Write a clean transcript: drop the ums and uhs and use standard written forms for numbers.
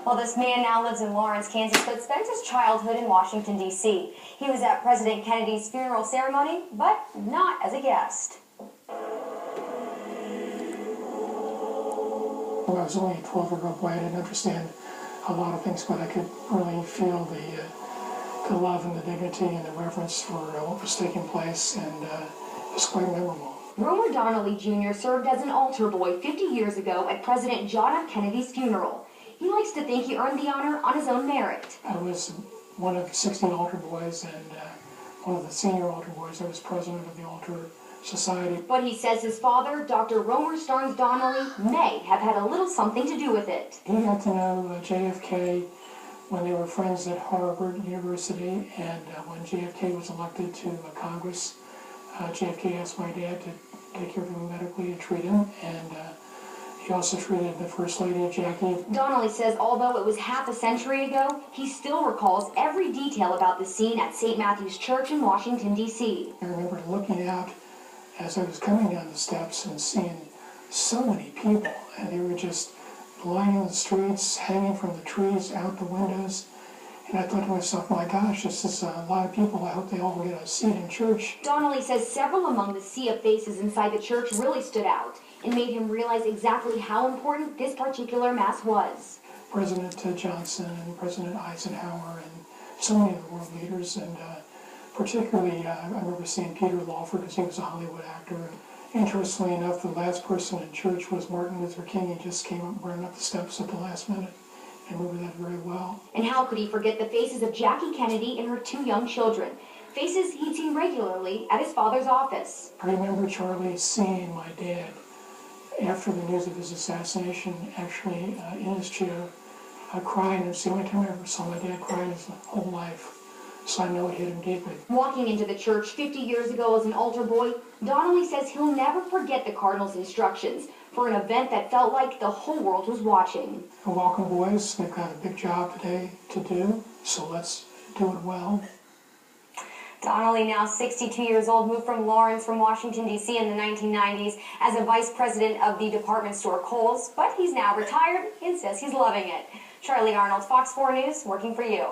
Well, this man now lives in Lawrence, Kansas, but spent his childhood in Washington, D.C. He was at President Kennedy's funeral ceremony, but not as a guest. When I was only a 12-year-old boy, I didn't understand a lot of things, but I could really feel the love and the dignity and the reverence for what was taking place, and it was quite memorable. Romer Donnelly Jr. served as an altar boy 50 years ago at President John F. Kennedy's funeral. He likes to think he earned the honor on his own merit. I was one of 16 altar boys and one of the senior altar boys. I was president of the altar society. But he says his father, Dr. Romer Starnes Donnelly, may have had a little something to do with it. He got to know JFK when they were friends at Harvard University, and when JFK was elected to Congress, JFK asked my dad to take care of him medically and treat him, and he also treated the First Lady, Jackie. Donnelly says although it was half a century ago, he still recalls every detail about the scene at St. Matthew's Church in Washington, D.C. I remember looking out as I was coming down the steps and seeing so many people, and they were just lining the streets, hanging from the trees, out the windows. And I thought to myself, my gosh, this is a lot of people. I hope they all get a seat in church. Donnelly says several among the sea of faces inside the church really stood out and made him realize exactly how important this particular mass was. President Johnson and President Eisenhower and so many of the world leaders, and particularly I remember seeing Peter Lawford, because he was a Hollywood actor. Interestingly enough, the last person in church was Martin Luther King. He just came up and ran up the steps at the last minute. I remember that very well. And how could he forget the faces of Jackie Kennedy and her two young children, faces he'd seen regularly at his father's office. I remember Charlie seeing my dad after the news of his assassination, actually in his chair, crying. It's the only time I ever saw my dad cry in his whole life. So I know it hit him deeply. Walking into the church 50 years ago as an altar boy, Donnelly says he'll never forget the Cardinals' instructions for an event that felt like the whole world was watching. Welcome, boys. They've got a big job today to do, so let's do it well. Donnelly, now 62 years old, moved from Lawrence from Washington, D.C. in the 1990s as a vice president of the department store Kohl's, but he's now retired and says he's loving it. Charlie Arnold, Fox 4 News, working for you.